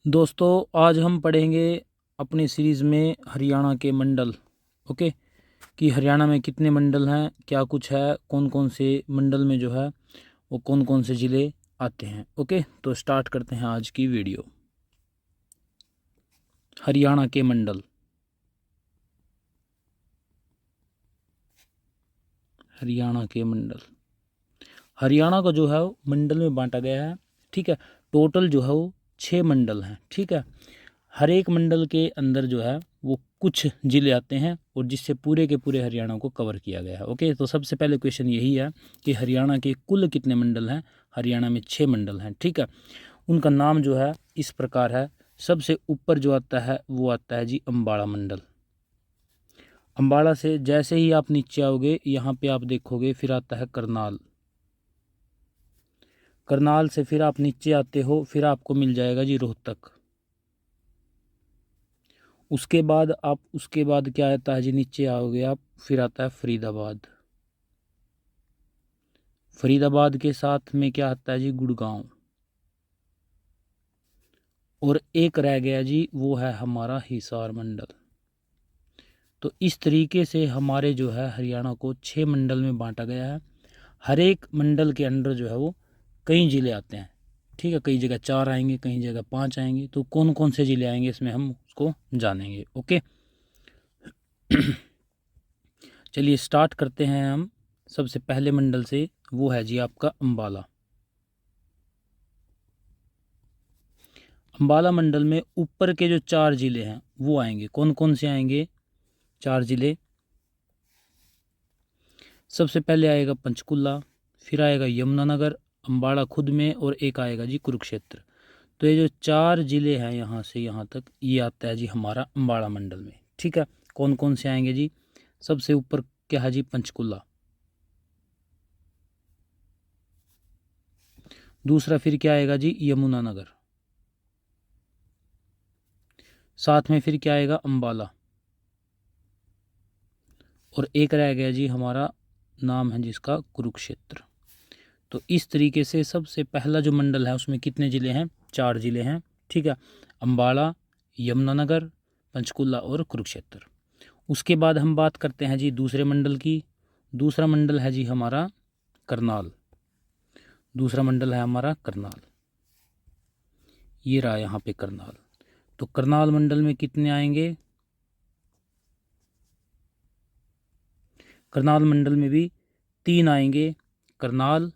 दोस्तों आज हम पढ़ेंगे अपनी सीरीज़ में हरियाणा के मंडल। ओके, कि हरियाणा में कितने मंडल हैं, क्या कुछ है, कौन कौन से मंडल में जो है वो कौन कौन से ज़िले आते हैं। ओके, तो स्टार्ट करते हैं आज की वीडियो। हरियाणा के मंडल। हरियाणा के मंडल, हरियाणा का जो है वो मंडल में बांटा गया है। ठीक है, टोटल जो है वो 6 मंडल हैं। ठीक है, हर एक मंडल के अंदर जो है वो कुछ जिले आते हैं और जिससे पूरे के पूरे हरियाणा को कवर किया गया है। ओके, तो सबसे पहले क्वेश्चन यही है कि हरियाणा के कुल कितने मंडल हैं। हरियाणा में 6 मंडल हैं। ठीक है, उनका नाम जो है इस प्रकार है। सबसे ऊपर जो आता है वो आता है जी अम्बाड़ा मंडल। अम्बाड़ा से जैसे ही आप नीचे आओगे यहाँ पे आप देखोगे फिर आता है करनाल। करनाल से फिर आप नीचे आते हो फिर आपको मिल जाएगा जी रोहतक। उसके बाद क्या आता है जी, नीचे आओगे आप फिर आता है फरीदाबाद। फरीदाबाद के साथ में क्या आता है जी, गुड़गांव। और एक रह गया जी, वो है हमारा हिसार मंडल। तो इस तरीके से हमारे जो है हरियाणा को 6 मंडल में बांटा गया है। हर एक मंडल के अंडर जो है वो कई ज़िले आते हैं। ठीक है, कई जगह 4 आएंगे, कई जगह 5 आएंगे। तो कौन कौन से ज़िले आएंगे इसमें हम उसको जानेंगे। ओके, चलिए स्टार्ट करते हैं हम सबसे पहले मंडल से। वो है जी आपका अम्बाला। अम्बाला मंडल में ऊपर के जो 4 ज़िले हैं वो आएंगे। कौन कौन से आएंगे 4 ज़िले। सबसे पहले आएगा पंचकुला, फिर आएगा यमुनानगर, अम्बाड़ा खुद में, और एक आएगा जी कुरुक्षेत्र। तो ये जो 4 ज़िले हैं यहाँ से यहाँ तक, ये आता है जी हमारा अम्बाड़ा मंडल में। ठीक है, कौन कौन से आएंगे जी। सबसे ऊपर क्या है जी, पंचकुला। दूसरा फिर क्या आएगा जी, यमुनानगर। साथ में फिर क्या आएगा, अम्बाला। और एक रह गया जी हमारा, नाम है जिसका कुरुक्षेत्र। तो इस तरीके से सबसे पहला जो मंडल है उसमें कितने ज़िले हैं, 4 ज़िले हैं। ठीक है, अम्बाला, यमुनानगर, पंचकुला और कुरुक्षेत्र। उसके बाद हम बात करते हैं जी दूसरे मंडल की। दूसरा मंडल है जी हमारा करनाल। दूसरा मंडल है हमारा करनाल, ये रहा यहाँ पे करनाल। तो करनाल मंडल में कितने आएंगे, करनाल मंडल में भी 3 आएंगे। करनाल,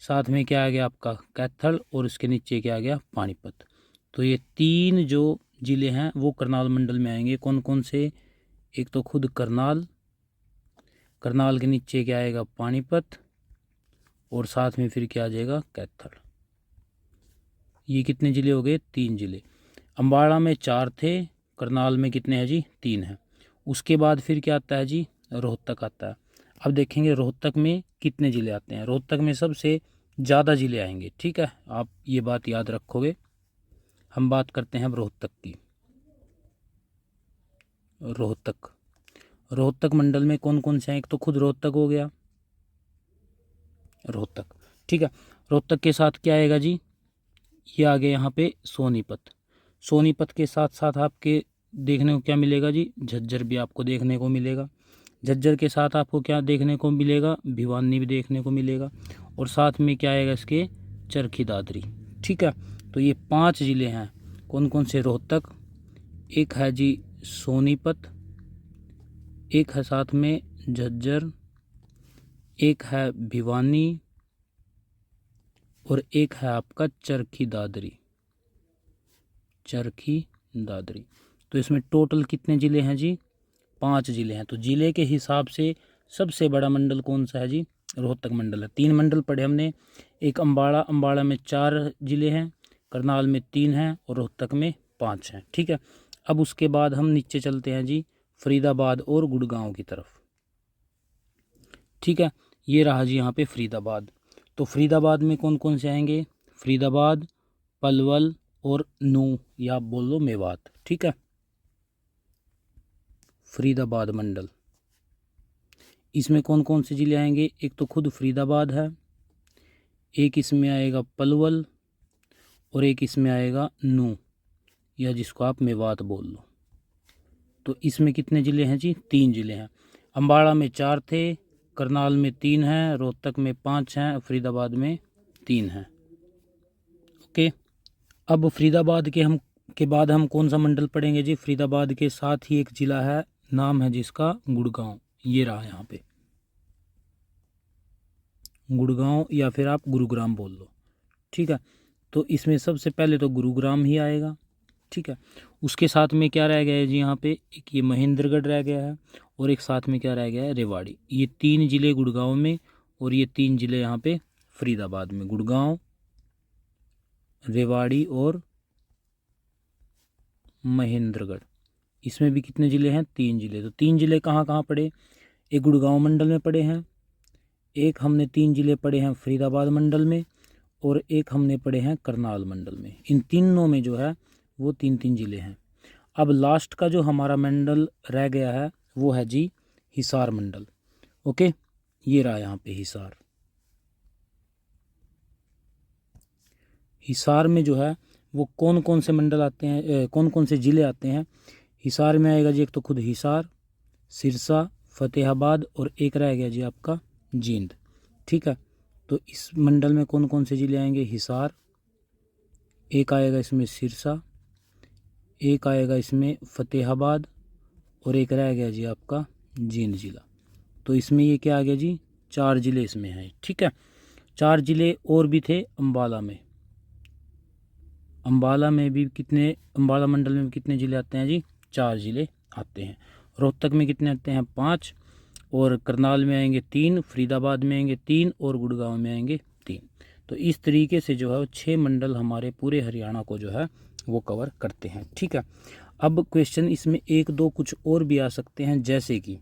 साथ में क्या आ गया आपका कैथल, और उसके नीचे क्या आ गया, पानीपत। तो ये 3 जो ज़िले हैं वो करनाल मंडल में आएंगे। कौन कौन से, एक तो खुद करनाल, करनाल के नीचे क्या आएगा, पानीपत, और साथ में फिर क्या आ जाएगा, कैथल। ये कितने ज़िले हो गए, 3 ज़िले। अम्बाड़ा में 4 थे, करनाल में कितने हैं जी, 3 हैं। उसके बाद फिर क्या आता है जी, रोहतक आता है। अब देखेंगे रोहतक में कितने ज़िले आते हैं। रोहतक में सबसे ज़्यादा ज़िले आएंगे। ठीक है, आप ये बात याद रखोगे। हम बात करते हैं अब रोहतक की। रोहतक, रोहतक मंडल में कौन कौन से हैं, एक तो खुद रोहतक हो गया, रोहतक। ठीक है, रोहतक के साथ क्या आएगा जी, ये आ गया यहाँ पे सोनीपत। सोनीपत के साथ साथ आपके देखने को क्या मिलेगा जी, झज्जर भी आपको देखने को मिलेगा। झज्जर के साथ आपको क्या देखने को मिलेगा, भिवानी भी देखने को मिलेगा। और साथ में क्या आएगा इसके, चरखी दादरी। ठीक है, तो ये 5 ज़िले हैं। कौन कौन से, रोहतक, एक है जी सोनीपत, एक है साथ में झज्जर, एक है भिवानी, और एक है आपका चरखी दादरी। चरखी दादरी। तो इसमें टोटल कितने ज़िले हैं जी, 5 ज़िले हैं। तो ज़िले के हिसाब से सबसे बड़ा मंडल कौन सा है जी, रोहतक मंडल है। 3 मंडल पढ़े हमने, एक अम्बाड़ा, अम्बाड़ा में 4 ज़िले हैं, करनाल में 3 हैं, और रोहतक में 5 हैं। ठीक है, अब उसके बाद हम नीचे चलते हैं जी फरीदाबाद और गुड़गांव की तरफ। ठीक है, ये रहा जी यहाँ पे फरीदाबाद। तो फरीदाबाद में कौन कौन से आएंगे, फरीदाबाद, पलवल और नूह, या आप बोल लो मेवात। ठीक है, फरीदाबाद मंडल, इसमें कौन कौन से ज़िले आएंगे, एक तो खुद फरीदाबाद है, एक इसमें आएगा पलवल, और एक इसमें आएगा नूह। या जिसको आप मेवात बोल लो। तो इसमें कितने ज़िले हैं जी? 3 ज़िले हैं। अम्बाड़ा में 4 थे, करनाल में 3 हैं, रोहतक में 5 हैं, फरीदाबाद में 3 हैं। ओके, अब फरीदाबाद के बाद हम कौन सा मंडल पढ़ेंगे जी? फरीदाबाद के साथ ही एक ज़िला है, नाम है जिसका गुड़गांव। ये रहा यहाँ पे गुड़गांव, या फिर आप गुरुग्राम बोल लो। ठीक है, तो इसमें सबसे पहले तो गुरुग्राम ही आएगा। ठीक है, उसके साथ में क्या रह गया है जी? यहाँ पे एक ये महेंद्रगढ़ रह गया है, और एक साथ में क्या रह गया है? रेवाड़ी। ये 3 ज़िले गुड़गांव में, और ये 3 ज़िले यहाँ पे फरीदाबाद में। गुड़गांव, रेवाड़ी और महेंद्रगढ़। इसमें भी कितने ज़िले हैं? 3 ज़िले। तो 3 ज़िले कहाँ कहाँ पड़े? एक गुड़गांव मंडल में पड़े हैं, एक हमने 3 ज़िले पड़े हैं फरीदाबाद मंडल में, और एक हमने पड़े हैं करनाल मंडल में। इन तीनों में जो है वो 3-3 ज़िले हैं। अब लास्ट का जो हमारा मंडल रह गया है वो है जी हिसार मंडल। ओके, ये रहा यहाँ पे हिसार। हिसार में जो है वो कौन कौन से मंडल आते हैं, कौन कौन से ज़िले आते हैं? हिसार में आएगा जी एक तो खुद हिसार, सिरसा, फतेहाबाद, और एक रह गया जी आपका जींद। ठीक है, तो इस मंडल में कौन कौन से ज़िले आएंगे? हिसार, एक आएगा इसमें सिरसा, एक आएगा इसमें फतेहाबाद, और एक रह गया जी आपका जींद ज़िला। तो इसमें ये क्या आ गया जी? 4 ज़िले इसमें हैं। ठीक है, 4 ज़िले और भी थे अम्बाला में। अम्बाला मंडल में कितने ज़िले आते हैं जी? 4 ज़िले आते हैं। रोहतक में कितने आते हैं? 5, और करनाल में आएंगे 3, फरीदाबाद में आएंगे 3, और गुड़गांव में आएंगे 3। तो इस तरीके से जो है 6 मंडल हमारे पूरे हरियाणा को जो है वो कवर करते हैं। ठीक है, अब क्वेश्चन इसमें 1-2 कुछ और भी आ सकते हैं, जैसे कि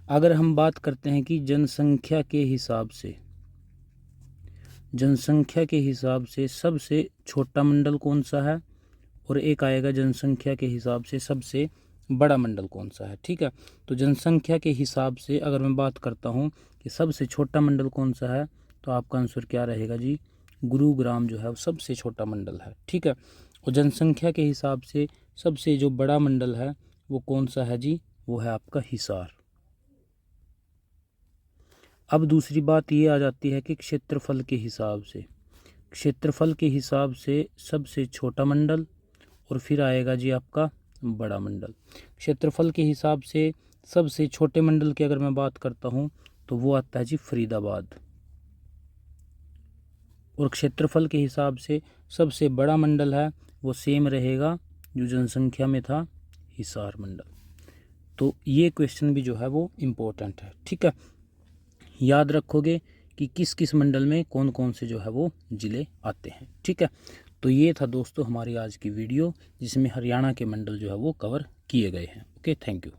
अगर हम बात करते हैं कि जनसंख्या के हिसाब से सबसे छोटा मंडल कौन सा है, और एक आएगा जनसंख्या के हिसाब से सबसे बड़ा मंडल कौन सा है। ठीक है, तो जनसंख्या के हिसाब से अगर मैं बात करता हूँ कि सबसे छोटा मंडल कौन सा है, तो आपका आंसर क्या रहेगा जी? गुरुग्राम जो है वो सबसे छोटा मंडल है। ठीक है, और जनसंख्या के हिसाब से सबसे जो बड़ा मंडल है वो कौन सा है जी? वो है आपका हिसार। अब दूसरी बात ये आ जाती है कि क्षेत्रफल के हिसाब से सबसे छोटा मंडल, और फिर आएगा जी आपका बड़ा मंडल। क्षेत्रफल के हिसाब से सबसे छोटे मंडल की अगर मैं बात करता हूँ तो वो आता है जी फरीदाबाद, और क्षेत्रफल के हिसाब से सबसे बड़ा मंडल है वो सेम रहेगा जो जनसंख्या में था, हिसार मंडल। तो ये क्वेश्चन भी जो है वो इम्पोर्टेंट है। ठीक है, याद रखोगे कि किस किस मंडल में कौन कौन से जो है वो ज़िले आते हैं। ठीक है, तो ये था दोस्तों हमारी आज की वीडियो, जिसमें हरियाणा के मंडल जो है वो कवर किए गए हैं। Okay, thank you.